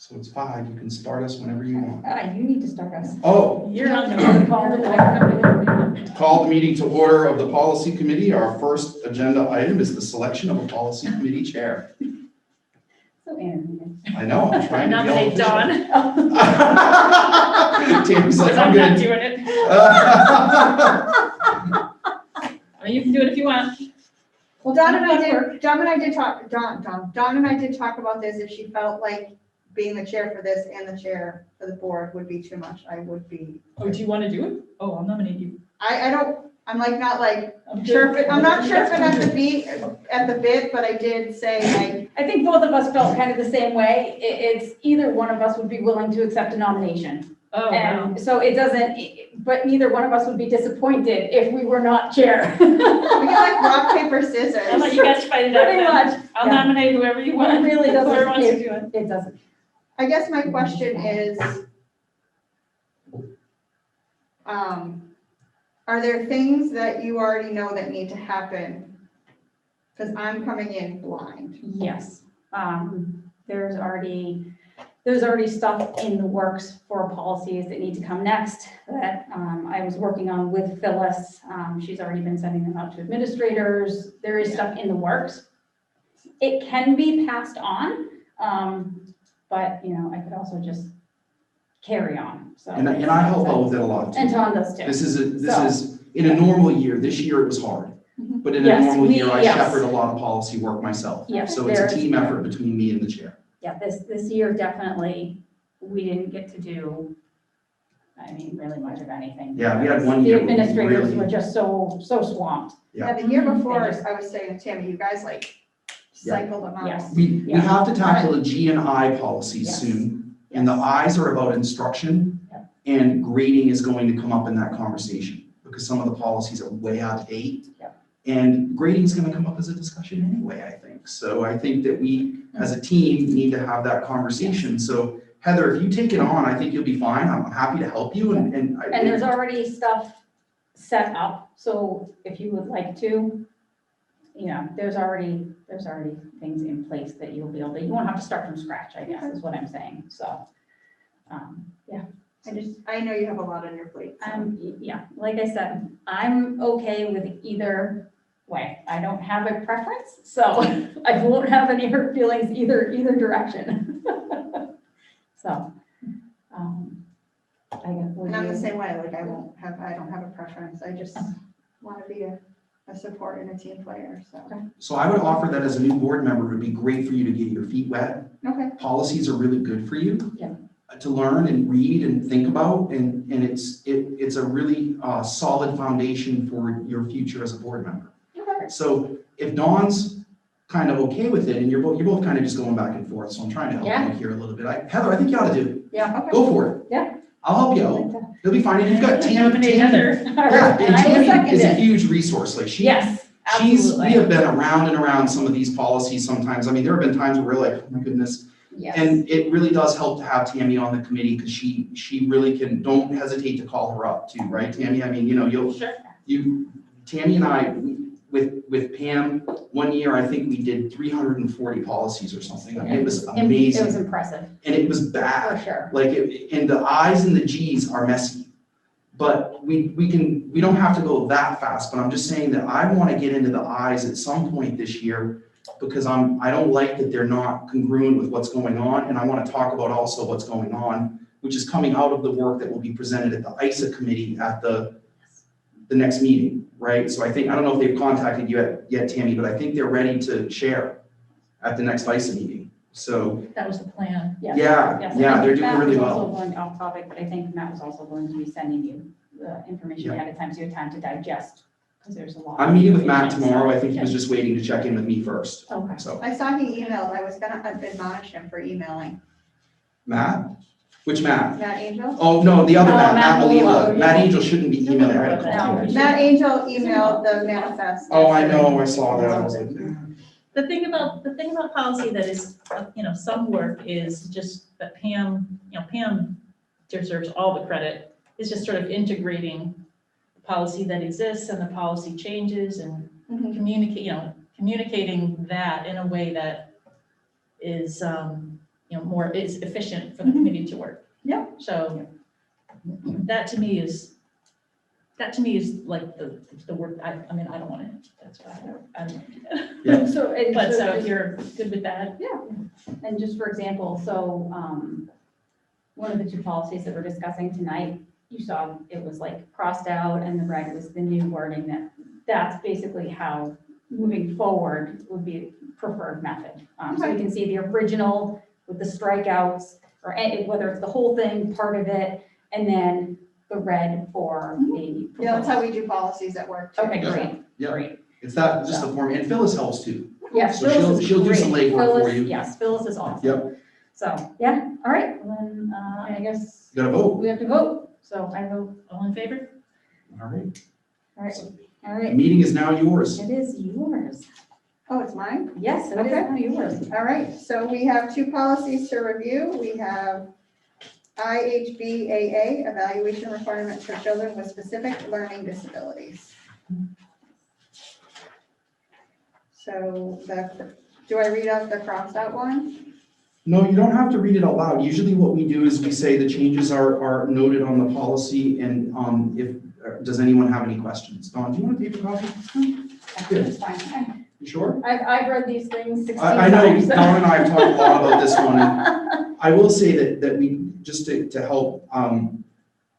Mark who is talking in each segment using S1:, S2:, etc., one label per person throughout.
S1: So it's 5. You can start us whenever you want.
S2: You need to start us.
S1: Oh,
S3: You're on the
S1: call the meeting to order of the policy committee. Our first agenda item is the selection of a policy committee chair.
S2: So animated.
S1: I know, I'm trying to
S3: nominate
S1: be all official.
S3: Dawn.
S1: Tammy's like, I'm
S3: I'm
S1: gonna
S3: not doing it. You can do it if you want.
S4: Well, Dawn and I did talk about this. If she felt like being the chair for this and the chair for the board would be too much, I would be.
S3: Oh, do you want to do it? Oh, I'll nominate you.
S4: I'm like, not like,
S3: I'm
S4: sure,
S3: good.
S4: but I'm not sure if it at the bit, but I did say,
S2: I think both of us felt kind of the same way. It's either one of us would be willing to accept a nomination.
S3: Oh, wow.
S2: And so it doesn't, but neither one of us would be disappointed if we were not chair.
S4: we can like rock, paper, scissors.
S3: I'll let you guys fight it out.
S2: Pretty
S3: then.
S2: much.
S3: I'll
S2: Yeah.
S3: nominate whoever you want.
S2: It really doesn't.
S3: Whoever wants to do it.
S2: It doesn't.
S4: I guess my question is, are there things that you already know that need to happen? Because I'm coming in blind.
S2: Yes. There's already stuff in the works for policies that need to come next that I was working on with Phyllis. She's already been sending them out to administrators. There is stuff in the works. It can be passed on, but I could also just carry on. So
S1: And I help out with it a lot too.
S2: And Tom does too.
S1: This is in a normal year. This year it was hard, but in a
S2: Yes,
S1: normal year, I
S2: yes.
S1: shepherd a lot of policy work myself.
S2: Yes,
S1: So it's a
S2: there's-
S1: team effort between me and the chair.
S2: Yeah, this year definitely, we didn't get to do, really much of anything.
S1: Yeah, we had one
S2: The
S1: year where we
S2: administrators
S1: really-
S2: were just so swamped.
S1: Yeah.
S4: Yeah, the year before, I was saying to Tammy, you guys like cycled them out.
S2: Yes.
S1: We
S2: Yeah.
S1: have to tackle the G and I policies
S2: Yes.
S1: soon, and the I's are about instruction,
S2: Yep.
S1: and grading is going to come up in that conversation, because some of the policies are way out of date.
S2: Yep.
S1: And grading is gonna come up as a discussion anyway, I think. So I think that we, as a team, need to have that conversation. So Heather, if you take it on, I think you'll be fine. I'm happy to help you, and
S2: And there's already stuff set up, so if you would like to, there's already things in place that you'll be able to, you won't have to start from scratch, I guess, is what I'm saying, so. Yeah,
S4: I know you have a lot on your plate. So.
S2: like I said, I'm okay with either way. I don't have a preference, so I won't have any hurt feelings either direction. So, I guess.
S4: And I'm the same way, like I don't have a preference. I just want to be a support and a team player, so.
S1: So I would offer that as a new board member, it would be great for you to get your feet wet.
S4: Okay.
S1: Policies are really good for you.
S2: Yeah.
S1: To learn and read and think about, and it's a really solid foundation for your future as a board member.
S4: Okay.
S1: So if Dawn's kind of okay with it, and you're both kind of just going back and forth, so I'm trying to help
S2: Yeah.
S1: you here a little bit. Heather, I think you ought to do it.
S2: Yeah.
S4: Okay.
S1: Go for it.
S2: Yeah.
S1: I'll help you out. You'll be fine. And you've got Tammy.
S3: Nominate Heather.
S1: Yeah, and
S2: And I will
S1: Tammy
S2: second
S1: is a
S2: it.
S1: huge resource. Like
S2: Yes,
S1: we
S2: absolutely.
S1: have been around and around some of these policies sometimes. I mean, there have been times where we're like, oh my goodness.
S2: Yes.
S1: And it really does help to have Tammy on the committee, because she really can, don't hesitate to call her up too, right, Tammy? I mean,
S3: Sure.
S1: Tammy and I, with Pam, one year, I think we did 340 policies or something. I mean, it was
S2: It was
S1: amazing,
S2: impressive,
S1: and it was
S2: for
S1: bad.
S2: sure.
S1: Like, and the I's and the G's are messy. But we don't have to go that fast, but I'm just saying that I want to get into the I's at some point this year, because I don't like that they're not congruent with what's going on, and I want to talk about also what's going on, which is coming out of the work that will be presented at the ISA committee at the next meeting, right? So I don't know if they've contacted you yet, Tammy, but I think they're ready to share at the next ISA meeting. So,
S3: That was the plan.
S2: Yes.
S1: yeah,
S2: Yes,
S1: yeah,
S2: I
S1: they're
S2: think
S1: doing
S2: Matt
S1: really
S2: was also
S1: well.
S2: going off topic, but I think Matt was also going to be sending you the information ahead of time, so you have time to digest, because there's a lot.
S1: I'm meeting with Matt
S2: information,
S1: tomorrow.
S2: so-
S1: I think he was just waiting to check in with me first,
S2: Okay.
S1: so.
S4: I saw he emailed. I was gonna admonish him for emailing.
S1: Matt? Which Matt?
S4: Matt Angel?
S1: Oh, no, the other
S2: Oh,
S1: Matt,
S2: Matt
S1: Matt Malila.
S2: Malila,
S1: Matt
S2: yeah.
S1: Angel shouldn't be emailing, I had to call
S2: No,
S1: him.
S2: he
S4: Matt Angel emailed the manifest.
S1: Oh, I know, I saw that, I was like,
S3: The thing about policy that is, some work is just that Pam deserves all the credit, is just sort of integrating the policy that exists and the policy changes and communicating that in a way that is more is efficient for the committee to work.
S2: Yeah.
S3: So that to me is like the work, I mean, I don't want to, that's why I don't want to do that.
S1: Yeah.
S2: So, and
S3: But so
S2: just-
S3: if you're good with that,
S2: And just for example, so, one of the two policies that we're discussing tonight, you saw it was like crossed out and the red was the new wording that's basically how moving forward would be preferred method. So you can see the original with the strikeouts, or whether it's the whole thing, part of it, and then the red for the.
S4: Yeah, that's how we do policies at work too.
S2: Okay,
S1: Yeah.
S2: great,
S1: Yeah.
S2: great.
S1: It's that, just the form, and Phyllis helps too.
S2: Yes,
S1: So
S2: Phyllis is
S1: she'll do some
S2: great.
S1: legwork for
S2: Phyllis-
S1: you.
S2: Yes, Phyllis is awesome.
S1: Yep.
S2: So, yeah, all right, well then, I guess
S1: You gotta vote.
S2: we have to vote. So I vote,
S3: all in favor?
S1: All right.
S2: all right, all
S1: The
S2: right.
S1: meeting is now yours.
S2: It is yours.
S4: Oh, it's mine?
S2: Yes, it is
S4: Okay.
S2: now yours.
S4: All right, so we have two policies to review. We have Ihbaa, evaluation requirements for children with specific learning disabilities. So do I read out the crossed out one?
S1: No, you don't have to read it out loud. Usually what we do is we say the changes are noted on the policy, and does anyone have any questions? Dawn, do you want a paper copy?
S2: That's fine.
S1: You sure?
S2: I've read these things 16
S1: I know,
S2: times.
S1: Dawn and I have talked a lot about this one. And I will say that we, just to help,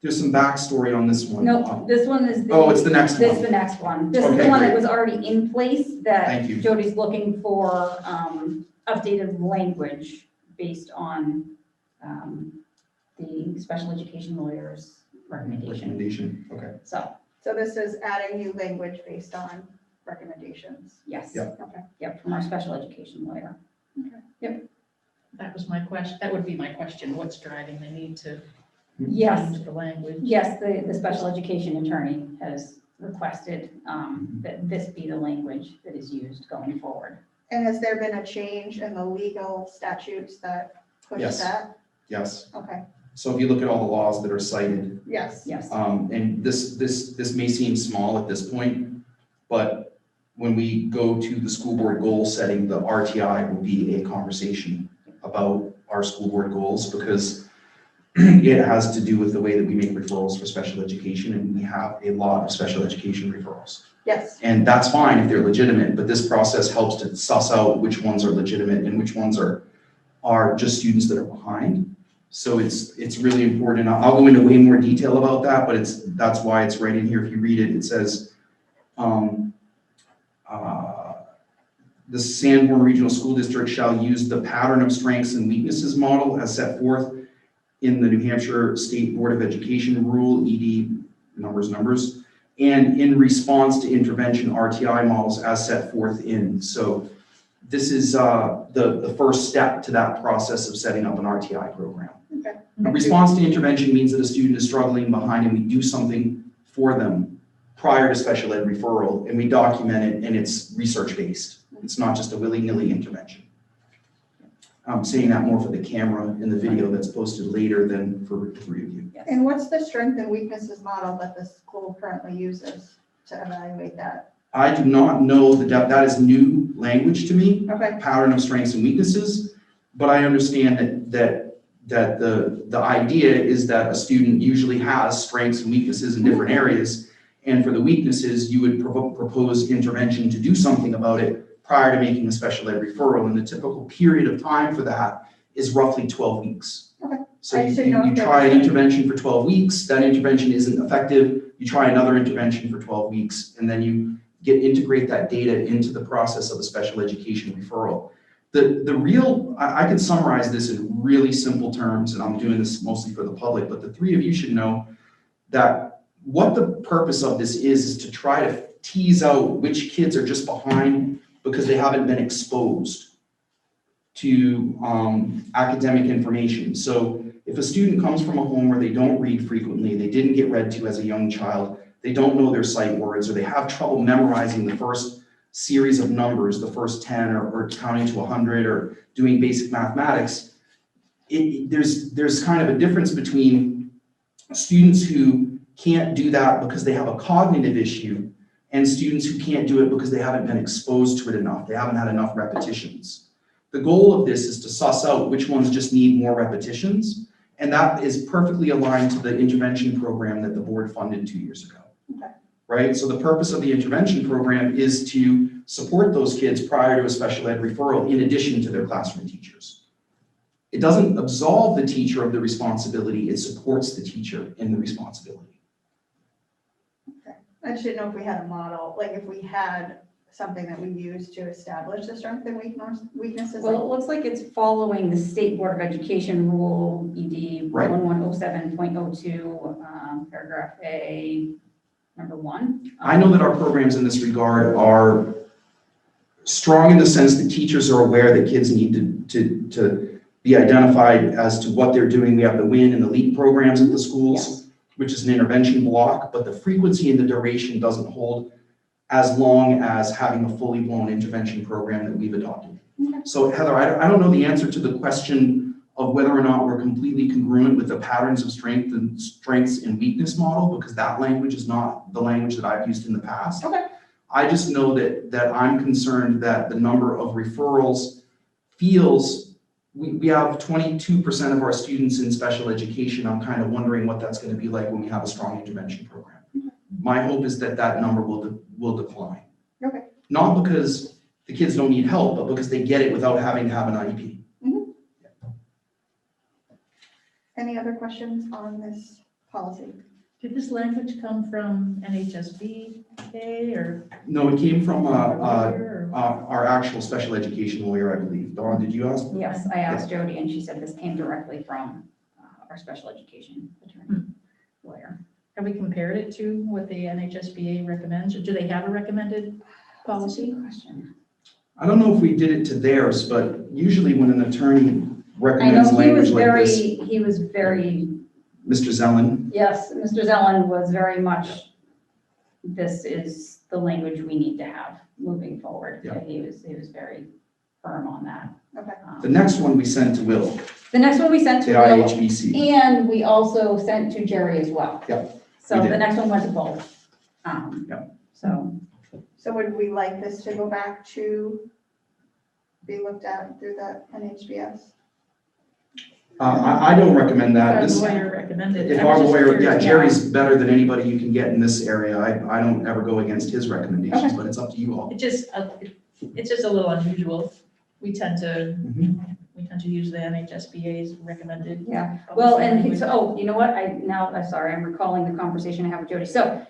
S1: there's some backstory on this one.
S2: No, this one is the.
S1: Oh, it's the next
S2: This is
S1: one.
S2: the next one. This is the
S1: Okay,
S2: one that
S1: great.
S2: was already in place that
S1: Thank you.
S2: Jody's looking for, updated language based on, the special education lawyer's recommendation.
S1: Recommendation, okay.
S2: So,
S4: So this is adding new language based on recommendations.
S2: yes.
S1: Yep.
S4: Okay.
S2: Yep, from our special education lawyer.
S3: That was my question, that would be my question, what's driving the need to
S2: Yes,
S3: change the language?
S2: yes, the special education attorney has requested, that this be the language that is used going forward.
S4: And has there been a change in the legal statutes that push
S1: Yes.
S4: that?
S1: Yes.
S4: Okay,
S1: So if you look at all the laws that are cited,
S4: yes.
S2: Yes,
S1: and this may seem small at this point, but when we go to the school board goal setting, the RTI will be a conversation about our school board goals, because it has to do with the way that we make referrals for special education, and we have a lot of special education referrals.
S4: Yes,
S1: And that's fine if they're legitimate, but this process helps to suss out which ones are legitimate and which ones are just students that are behind. So it's really important. I'll go into way more detail about that, but that's why it's right in here. If you read it, it says, the Sanborn Regional School District shall use the pattern of strengths and weaknesses model as set forth in the New Hampshire State Board of Education Rule, ED, numbers, and in response to intervention RTI models as set forth in. So this is the first step to that process of setting up an RTI program.
S4: okay.
S1: A response to intervention means that a student is struggling behind and we do something for them prior to special ed referral, and we document it, and it's research-based. It's not just a willy-nilly intervention. I'm saying that more for the camera in the video that's posted later than for the three of you.
S4: And what's the strength and weaknesses model that the school currently uses to evaluate that?
S1: I do not know that is new language to me,
S4: Okay,
S1: pattern of strengths and weaknesses, but I understand that the idea is that a student usually has strengths and weaknesses in different areas, and for the weaknesses, you would propose intervention to do something about it prior to making a special ed referral, and the typical period of time for that is roughly 12 weeks.
S4: Okay.
S1: So
S4: I
S1: you
S4: just didn't know if there
S1: try
S4: was
S1: an
S4: a-
S1: intervention for 12 weeks, that intervention isn't effective, you try another intervention for 12 weeks, and then you integrate that data into the process of a special education referral. I can summarize this in really simple terms, and I'm doing this mostly for the public, but the three of you should know that what the purpose of this is to try to tease out which kids are just behind because they haven't been exposed to academic information. So if a student comes from a home where they don't read frequently, they didn't get read to as a young child, they don't know their sight words, or they have trouble memorizing the first series of numbers, the first 10, or counting to 100, or doing basic mathematics, there's kind of a difference between students who can't do that because they have a cognitive issue and students who can't do it because they haven't been exposed to it enough. They haven't had enough repetitions. The goal of this is to suss out which ones just need more repetitions, and that is perfectly aligned to the intervention program that the board funded 2 years ago.
S4: Okay.
S1: Right, so the purpose of the intervention program is to support those kids prior to a special ed referral in addition to their classroom teachers. It doesn't absolve the teacher of the responsibility, it supports the teacher in the responsibility.
S4: I just didn't know if we had a model, like if we had something that we use to establish the strengths and weaknesses.
S2: Well, it looks like it's following the State Board of Education Rule ED
S1: Right.
S2: 1107.02, paragraph A, number 1.
S1: I know that our programs in this regard are strong in the sense that teachers are aware that kids need to be identified as to what they're doing. We have the WIN and the LEAP programs at the schools, which is an intervention block, but the frequency and the duration doesn't hold as long as having a fully blown intervention program that we've adopted.
S2: Okay.
S1: So Heather, I don't know the answer to the question of whether or not we're completely congruent with the patterns of strengths and weakness model, because that language is not the language that I've used in the past.
S2: Okay.
S1: I just know that I'm concerned that the number of referrals feels, we have 22% of our students in special education. I'm kind of wondering what that's going to be like when we have a strong intervention program. My hope is that that number will decline.
S4: Okay.
S1: Not because the kids don't need help, but because they get it without having to have an IEP.
S4: Any other questions on this policy?
S3: Did this language come from NHSBA or?
S1: No, it came from
S3: or-
S1: our actual special education lawyer, I believe. Dawn, did you ask?
S2: Yes, I asked Jody, and she said this came directly from our special education attorney lawyer.
S3: Have we compared it to what the NHSBA recommends? Or do they have a recommended policy?
S2: Good question.
S1: I don't know if we did it to theirs, but usually when an attorney
S2: I
S1: recommends
S2: know he was
S1: language like this,
S2: very,
S1: Mr. Zellen,
S2: yes, Mr. Zellen was very much, this is the language we need to have moving forward.
S1: Yeah.
S2: He was very firm on that.
S4: Okay.
S1: the next one we sent to Will,
S2: The next one we sent to
S1: the
S2: Will,
S1: IHBC.
S2: and we also sent to Jerry as well.
S1: Yep,
S2: So
S1: we
S2: the
S1: did.
S2: next one went to both.
S1: Yep.
S2: So,
S4: So would we like this to go back to be looked at through the NHBS?
S1: I don't recommend that.
S3: Our
S1: This,
S3: lawyer recommended.
S1: if
S3: I was
S1: our
S3: just
S1: lawyer,
S3: curious.
S1: yeah, Jerry's better than anybody you can get in this area. I don't ever go against his recommendations, but it's up to you all.
S3: It's just a little unusual. We tend to
S1: Mhm.
S3: use the NHSBA's recommended.
S2: yeah.
S3: policy
S2: Well, and
S3: language.
S2: so, you know what, I'm sorry, I'm recalling the conversation I had with Jody. So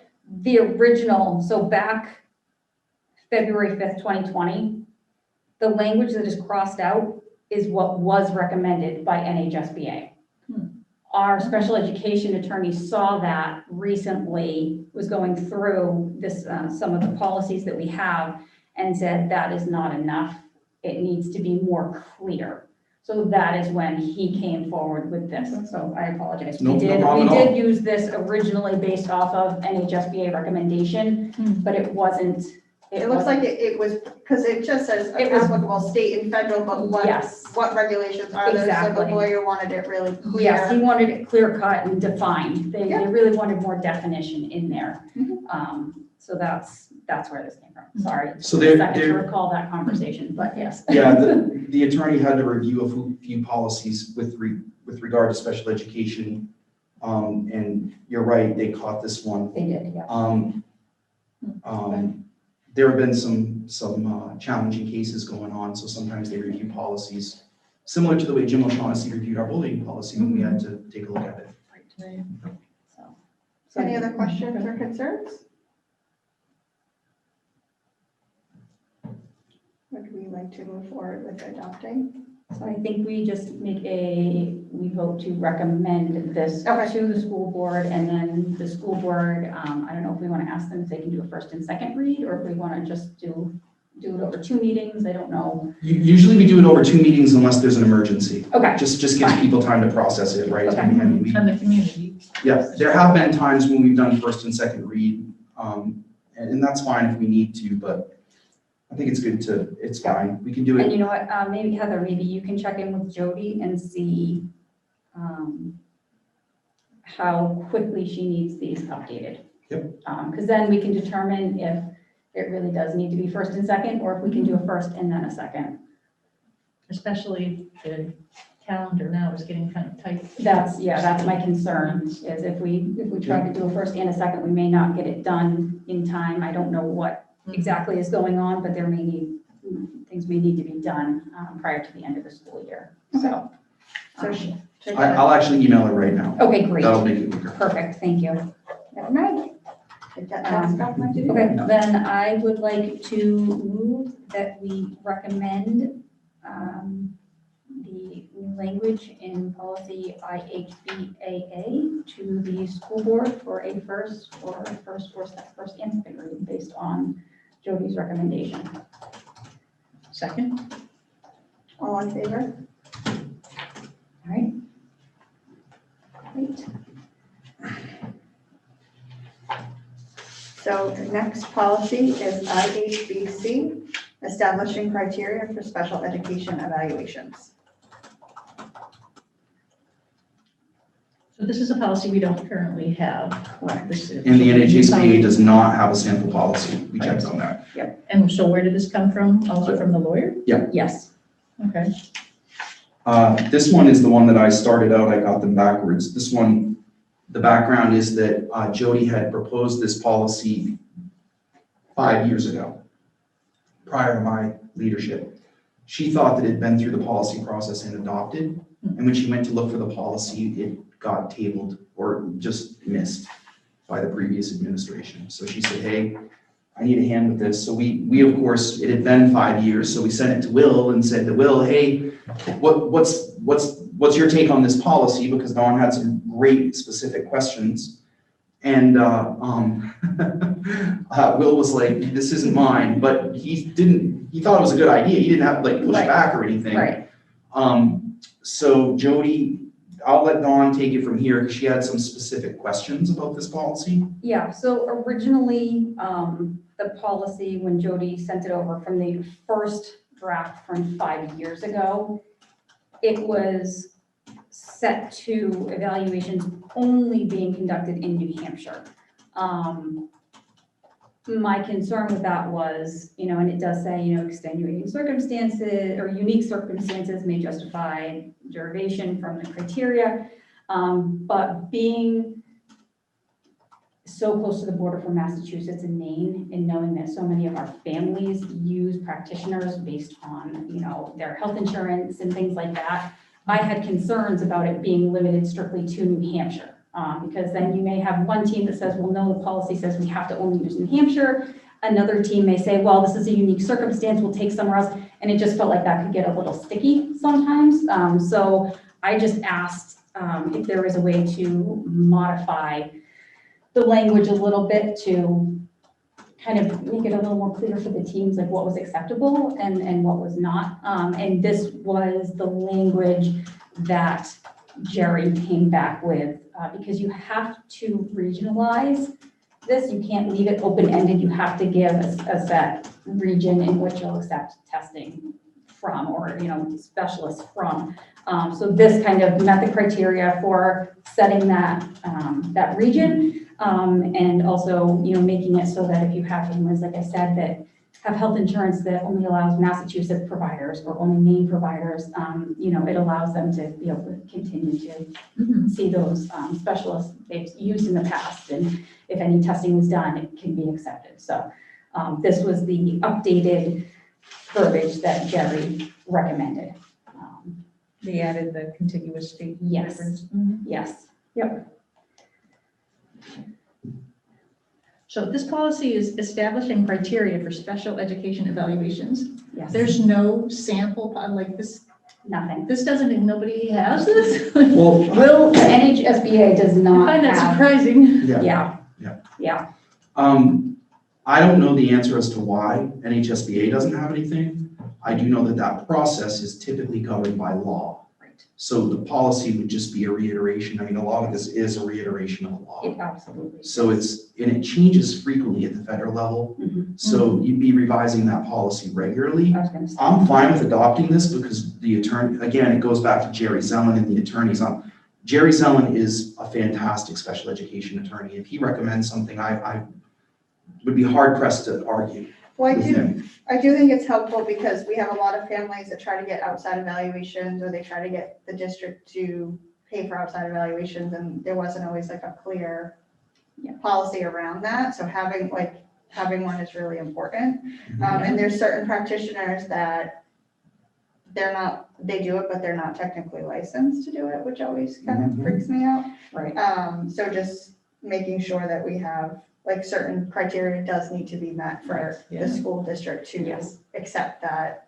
S2: the original, so back February 5th, 2020, the language that is crossed out is what was recommended by NHSBA. Our special education attorney saw that recently, was going through this, some of the policies that we have, and said that is not enough. It needs to be more clear. So that is when he came forward with this. So I apologize.
S1: No
S2: We
S1: problem at all.
S2: did use this originally based off of NHSBA recommendation, but it wasn't.
S4: It looks like it was, because it just says
S2: It was-
S4: applicable state and federal, but
S2: Yes.
S4: what regulations are there? So
S2: Exactly.
S4: the lawyer wanted it really
S2: Yes, he
S4: clear.
S2: wanted it clear cut and defined. They
S4: Yeah.
S2: really wanted more definition in there.
S4: Mhm.
S2: So that's where this came from. Sorry.
S1: So
S2: Took me a
S1: they're-
S2: second to
S1: they're-
S2: recall that conversation, but yes.
S1: Yeah, the attorney had to review a few policies with regard to special education. And you're right, they caught this one.
S2: They did, yeah.
S1: There have been some challenging cases going on, so sometimes they review policies, similar to the way Jim O'Shaughnessy reviewed our bullying policy when we had to take a look at it.
S3: Right.
S2: So-
S4: Any other questions or concerns? Would we like to move forward with adopting?
S2: So I think we just we vote to recommend this
S4: Okay.
S2: to the school board, and then the school board, I don't know if we want to ask them if they can do a first and second read, or if we want to just do it over 2 meetings, I don't know.
S1: Usually we do it over 2 meetings unless there's an emergency.
S2: Okay,
S1: Just gives people time to process it, right?
S2: Okay.
S1: I mean,
S3: And the community.
S1: yeah, there have been times when we've done first and second read, and that's fine if we need to, but I think it's fine. We can do
S2: and
S1: it.
S2: you know what, maybe Heather, maybe you can check in with Jody and see how quickly she needs these updated.
S1: Yep.
S2: Because then we can determine if it really does need to be first and second, or if we can do a first and then a second.
S3: Especially the calendar now is getting kind of tight.
S2: That's my concern, is if we try to do a first and a second, we may not get it done in time. I don't know what exactly is going on, but things may need to be done prior to the end of the school year, so.
S4: So
S1: I'll actually email her right now.
S2: Okay, great,
S1: That'll make it quicker.
S2: perfect, thank you.
S4: Right. That's got my to do.
S2: Okay, then I would like to move that we recommend the new language in policy Ihbaa to the school board for a first and second reading based on Jody's recommendation.
S3: Second?
S4: All in favor?
S2: All right. Great.
S4: So the next policy is Ihbc, establishing criteria for special education evaluations.
S3: So this is a policy we don't currently have.
S2: Correct.
S1: And the NHSBA does not have a sample policy. We checked on that.
S3: And so where did this come from? Also from the lawyer?
S2: Yes.
S3: Okay.
S1: This one is the one that I started out, I got them backwards. This one, the background is that Jody had proposed this policy 5 years ago, prior to my leadership. She thought that it had been through the policy process and adopted, and when she went to look for the policy, it got tabled or just missed by the previous administration. So she said, hey, I need a hand with this. So we of course, it had been 5 years, so we sent it to Will and said to Will, hey, what's your take on this policy? Because Dawn had some great specific questions. And Will was like, this isn't mine, but he thought it was a good idea. He didn't have to like push back or anything.
S2: Right.
S1: So Jody, I'll let Dawn take it from here because she had some specific questions about this policy.
S2: Yeah, so originally, the policy, when Jody sent it over from the first draft from 5 years ago, it was set to evaluations only being conducted in New Hampshire. My concern with that was, and it does say, extenuating circumstances or unique circumstances may justify derivation from the criteria. But being so close to the border from Massachusetts and Maine, and knowing that so many of our families use practitioners based on, their health insurance and things like that, I had concerns about it being limited strictly to New Hampshire. Because then you may have one team that says, well, no, the policy says we have to only use New Hampshire. Another team may say, well, this is a unique circumstance, we'll take somewhere else. And it just felt like that could get a little sticky sometimes. So I just asked if there was a way to modify the language a little bit to kind of make it a little more clear for the teams, like what was acceptable and what was not. And this was the language that Jerry came back with, because you have to regionalize this. You can't leave it open-ended. You have to give a set region in which you'll accept testing from, or, specialists from. So this kind of met the criteria for setting that, that region, and also, making it so that if you have families, like I said, that have health insurance that only allows Massachusetts providers or only Maine providers, it allows them to be able to continue to see those specialists they've used in the past. And if any testing was done, it can be accepted. So this was the updated verbiage that Jerry recommended.
S3: They added the contiguous state.
S2: Yes.
S3: difference.
S2: Yes. Yep.
S3: So this policy is establishing criteria for special education evaluations.
S2: Yes.
S3: There's no sample, like this,
S2: Nothing.
S3: nobody has this?
S1: Well,
S2: Will, the NHSBA does
S3: I
S2: not
S3: find that
S2: have.
S3: surprising.
S2: Yeah.
S1: I don't know the answer as to why NHSBA doesn't have anything. I do know that process is typically governed by law.
S2: Right.
S1: So the policy would just be a reiteration. I mean, a lot of this is a reiteration of the law.
S2: It absolutely.
S1: So it changes frequently at the federal level.
S2: Mhm.
S1: So you'd be revising that policy regularly.
S2: I was gonna say.
S1: I'm fine with adopting this because the attorney, again, it goes back to Jerry Zellen and the attorneys. Jerry Zellen is a fantastic special education attorney. If he recommends something, I would be hard pressed to argue
S4: Well,
S1: with him.
S4: I do think it's helpful because we have a lot of families that try to get outside evaluations, or they try to get the district to pay for outside evaluations, and there wasn't always like a clear
S2: Yeah.
S4: policy around that, so having one is really important. And there's certain practitioners that they do it, but they're not technically licensed to do it, which always kind of
S1: Mhm.
S4: freaks me out.
S2: Right.
S4: So just making sure that we have, like, certain criteria does need to be met for
S2: Right,
S3: yeah.
S4: the school district to
S2: Yes.
S4: accept that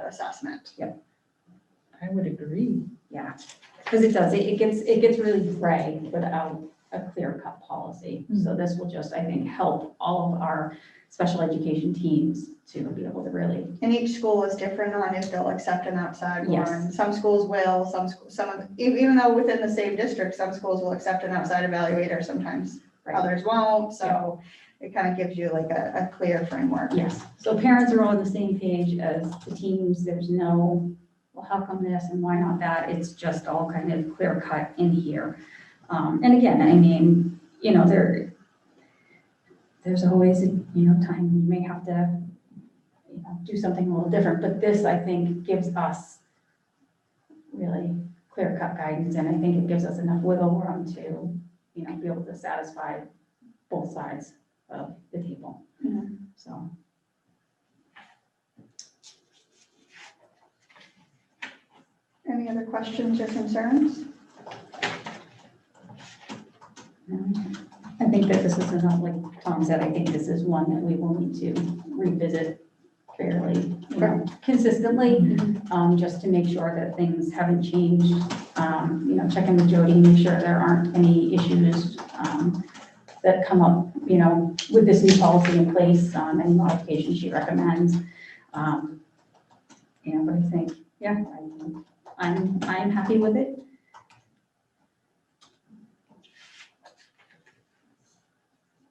S4: assessment.
S3: I would agree.
S2: Yeah, because it does, it gets really gray without a clear-cut policy. So this will just, I think, help all of our special education teams to be able to really,
S4: And each school is different on if they'll accept an outside
S2: Yes.
S4: one. Some schools will, even though within the same district, some schools will accept an outside evaluator, sometimes
S2: Right.
S4: others won't. So it kind of gives you like a clear framework.
S2: yes. So parents are all on the same page as the teams. There's no, well, how come this and why not that? It's just all kind of clear-cut in here. And again, I mean, you know, there's always, time you may have to, do something a little different, but this, I think, gives us really clear-cut guidance, and I think it gives us enough wiggle room to, be able to satisfy both sides of the table.
S4: Mhm.
S2: So,
S4: Any other questions or concerns?
S2: I think that this is enough, like Tom said, I think this is one that we will need to revisit fairly, consistently, just to make sure that things haven't changed. Check in with Jody, make sure there aren't any issues that come up, with this new policy in place, any modifications she recommends. But I think, yeah, I'm happy with it.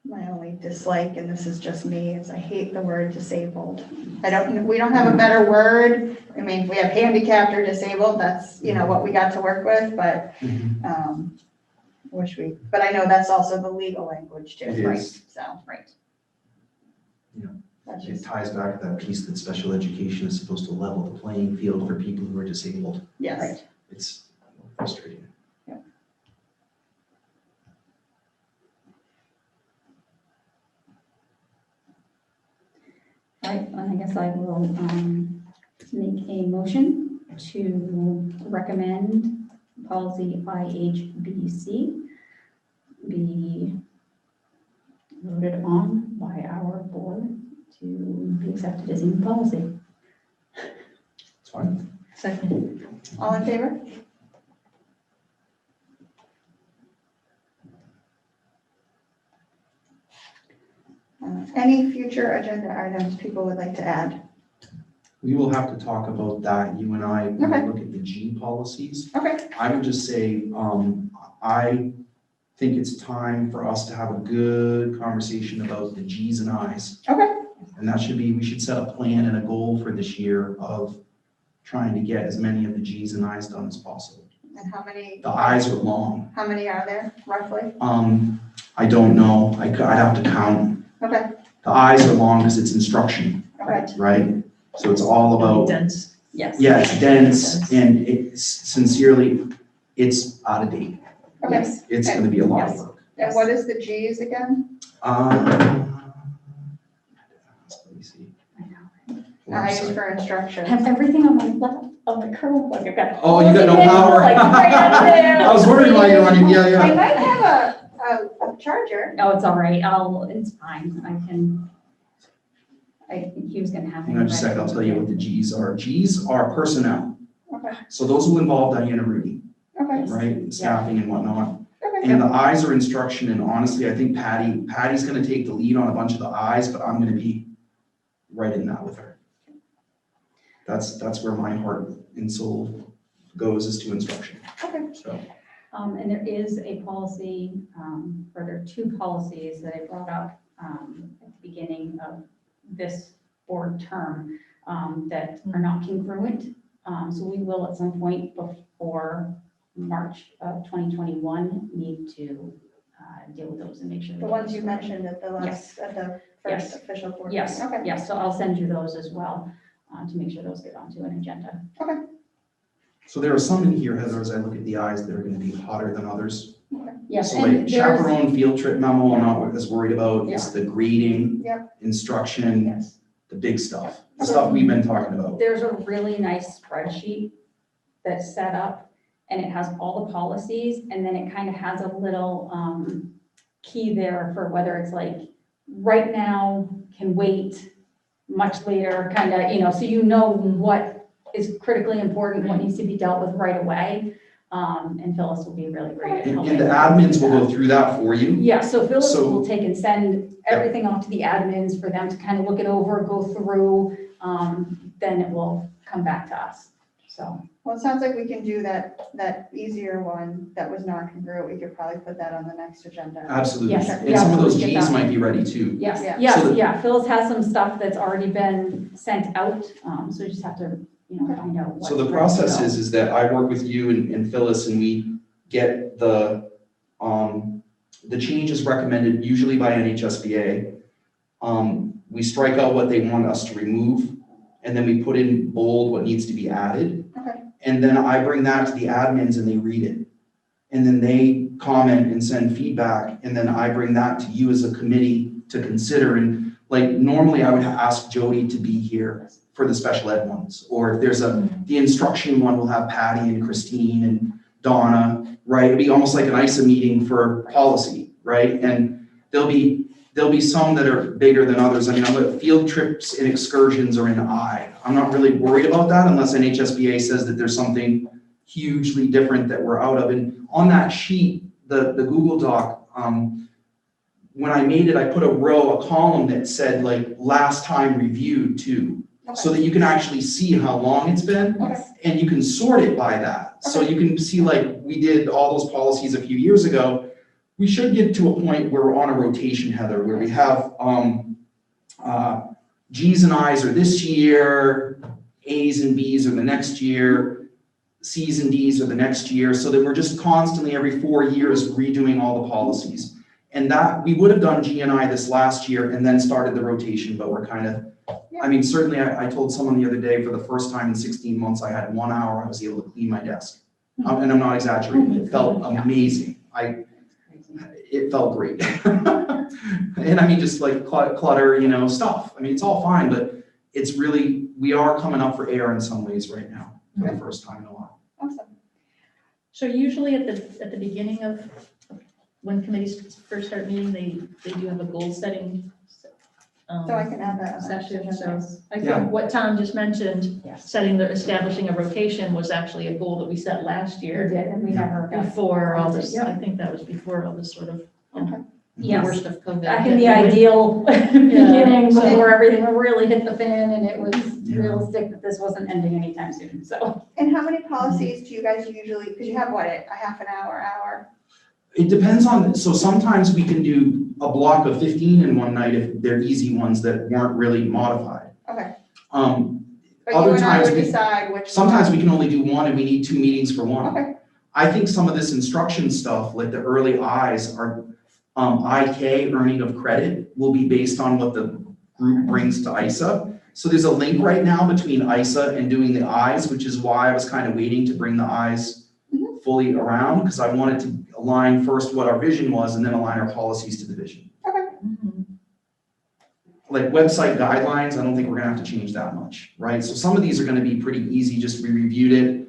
S4: My only dislike, and this is just me, is I hate the word disabled. We don't have a better word. I mean, we have handicapped or disabled, that's, what we got to work with, but, but I know that's also the legal language too,
S1: It
S4: right?
S1: is.
S4: So, right.
S1: Yeah.
S4: That's
S1: It
S4: just,
S1: ties back to that piece that special education is supposed to level the playing field for people who are disabled.
S4: yes.
S1: It's frustrating.
S2: All right, and I guess I will make a motion to recommend policy Ihbc be voted on by our board to be accepted as a new policy.
S1: It's fine.
S3: Second.
S4: All in favor? Any future agenda items people would like to add?
S1: We will have to talk about that, you and I, when we
S4: Okay.
S1: look at the G policies.
S4: Okay,
S1: I would just say, I think it's time for us to have a good conversation about the Gs and Is.
S4: okay,
S1: And that should be, we should set a plan and a goal for this year of trying to get as many of the Gs and Is done as possible.
S4: and how many
S1: The Is are long.
S4: are there roughly?
S1: I don't know, I'd have to count.
S4: Okay,
S1: The Is are long because it's instruction,
S4: okay,
S1: right? So it's all about,
S3: Dense.
S2: Yes.
S1: yeah, it's dense and it's sincerely, it's out of date.
S4: okay.
S1: It's gonna be a lot of
S2: Yes.
S1: work.
S4: And what is the Gs again?
S1: Let me see.
S2: I know.
S1: Hold on a
S4: Is
S1: sec.
S4: for
S2: I
S4: instruction.
S2: have everything on my left, on my curl, like I've got.
S1: Oh, you got no power.
S2: Like right out there.
S1: I was wondering why you're running, yeah,
S4: I
S1: yeah.
S4: might have a charger.
S2: Oh, it's all right, it's fine, I think he was gonna have.
S1: Hang on just a second, I'll tell you what the Gs are. Gs are personnel.
S4: Okay,
S1: So those will involve Diana Rudy,
S4: okay,
S1: right, and staffing and whatnot.
S4: okay.
S1: And the Is are instruction, and honestly, I think Patty's gonna take the lead on a bunch of the Is, but I'm gonna be right in that with her. That's where my heart and soul goes, is to instruction,
S4: Okay.
S1: so.
S2: And there is a policy, or there are two policies that I brought up at the beginning of this board term that are not congruent. So we will at some point before March of 2021 need to deal with those and make sure.
S4: The ones you mentioned at the
S2: Yes.
S4: last, at the first
S2: Yes.
S4: official board?
S2: Yes,
S4: Okay.
S2: yes, so I'll send you those as well, to make sure those get onto an agenda.
S1: So there are some in here, Heather, as I look at the eyes, that are gonna be hotter than others.
S2: Yes,
S1: So
S2: and
S1: like
S2: there's,
S1: chaperone field trip memo, I'm not as worried about, it's the grading,
S4: Yep.
S1: instruction,
S4: Yes.
S1: the big stuff, the
S2: So-
S1: stuff we've been talking about.
S2: there's a really nice spreadsheet that's set up, and it has all the policies, and then it kind of has a little, key there for whether it's like, right now, can wait, much later, kind of, so you know what is critically important, what needs to be dealt with right away. And Phyllis will be really great at
S1: And
S2: helping.
S1: the admins will go through that for you.
S2: Yeah, so Phyllis
S1: So-
S2: will take and send everything off to the admins for them to kind of look it over, go through, then it will come back to us, so.
S4: Well, it sounds like we can do that easier one that was not congruent. We could probably put that on the next agenda.
S1: Absolutely.
S2: Yes,
S1: And
S2: yeah,
S1: some of
S2: so
S1: those
S2: we get
S1: Gs
S2: that.
S1: might be ready too.
S2: Yes,
S4: Yeah.
S2: yes,
S1: So the-
S2: yeah, Phyllis has some stuff that's already been sent out, so you just have to, find out what's
S1: So the
S2: ready to
S1: process
S2: go.
S1: is that I work with you and Phyllis, and we get the changes recommended usually by NHSBA. We strike out what they want us to remove, and then we put in bold what needs to be added.
S4: Okay.
S1: And then I bring that to the admins and they read it. And then they comment and send feedback, and then I bring that to you as a committee to consider. And like, normally I would ask Jody to be here for the special ed ones, or if there's the instruction one, we'll have Patty and Christine and Donna, right? It'd be almost like an ISA meeting for policy, right? And there'll be some that are bigger than others. I mean, field trips and excursions are in I. I'm not really worried about that unless NHSBA says that there's something hugely different that we're out of. And on that sheet, the Google Doc, when I made it, I put a column that said like last time reviewed too, so that you can actually see how long it's been.
S2: Yes,
S1: And you can sort it by that. So you can see, like, we did all those policies a few years ago. We should get to a point where we're on a rotation, Heather, where we have Gs and Is are this year, As and Bs are the next year, Cs and Ds are the next year, so that we're just constantly every 4 years redoing all the policies. And that, we would have done G and I this last year and then started the rotation, but we're kind of, I mean, certainly I told someone the other day, for the first time in 16 months, I had 1 hour, I was able to clean my desk. And I'm not exaggerating, it felt amazing. It felt great. And I mean, just like clutter, stuff. I mean, it's all fine, but it's really, we are coming up for air in some ways right now, for the first time in a while.
S4: Awesome.
S3: So usually at the beginning of, when committees first start meeting, they do have a goal setting.
S4: So I can add that on the next
S3: Session,
S4: agenda.
S3: so I
S1: Yeah.
S3: think what Tom just mentioned,
S2: yes,
S3: establishing a rotation was actually a goal that we set last
S2: we
S3: year.
S2: did, and we never got.
S3: Before all this,
S2: Yeah.
S3: I think that was before all this sort of,
S4: Okay.
S3: the
S2: Yes.
S3: worst of COVID.
S2: Back in the ideal beginning,
S3: so-
S2: before everything really hit the fan, and it was
S1: Yeah.
S2: realistic that this wasn't ending anytime soon, so.
S4: And how many policies do you guys usually, because you have what, a half an hour?
S1: It depends on, so sometimes we can do a block of 15 in one night if they're easy ones that weren't really modified.
S4: Okay. But
S1: Other
S4: you and I
S1: times
S4: would
S1: we-
S4: decide which.
S1: Sometimes we can only do one and we need 2 meetings for one.
S4: Okay.
S1: I think some of this instruction stuff, like the early Is are, IK, earning of credit, will be based on what the group brings to ISA. So there's a link right now between ISA and doing the Is, which is why I was kind of waiting to bring the Is fully around, because I wanted to align first what our vision was and then align our policies to the vision.
S3: Mhm.
S1: Like website guidelines, I don't think we're gonna have to change that much, right? So some of these are gonna be pretty easy, just we reviewed it,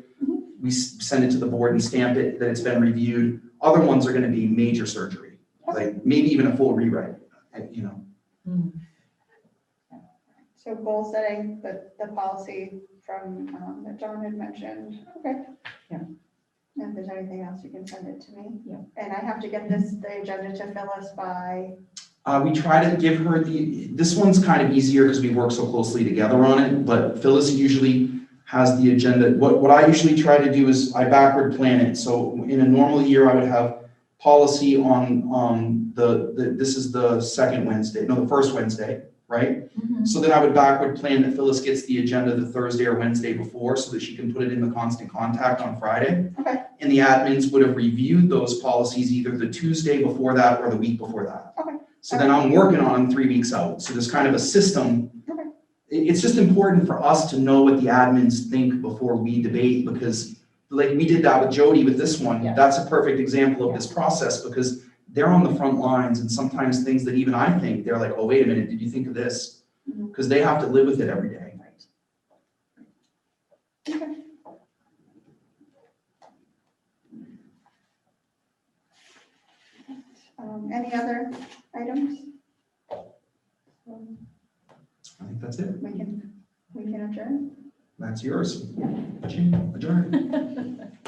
S1: we send it to the board and stamp it that it's been reviewed. Other ones are gonna be major surgery, like maybe even a full rewrite,
S3: Mhm.
S4: So goal setting, the policy from, that John had mentioned, okay.
S2: Yeah.
S4: And if there's anything else, you can send it to me.
S2: Yeah.
S4: And I have to get the agenda to Phyllis by,
S1: we try to give her this one's kind of easier because we work so closely together on it, but Phyllis usually has the agenda. What I usually try to do is I backward plan it. So in a normal year, I would have policy on this is the first Wednesday, right?
S3: Mhm.
S1: So then I would backward plan that Phyllis gets the agenda the Thursday or Wednesday before so that she can put it in the constant contact on Friday.
S4: Okay.
S1: And the admins would have reviewed those policies either the Tuesday before that or the week before that.
S4: Okay.
S1: So then I'm working on them 3 weeks out. So there's kind of a system.
S4: Okay.
S1: It's just important for us to know what the admins think before we debate, because like we did that with Jody with this one.
S3: Yeah.
S1: That's a perfect example of this process, because they're on the front lines, and sometimes things that even I think, they're like, oh, wait a minute, did you think of this?
S4: Mhm.
S1: Because they have to live with it every day.
S4: Okay. Any other items?
S1: I think that's it.
S4: We can adjourn.
S1: That's yours. Adjourn.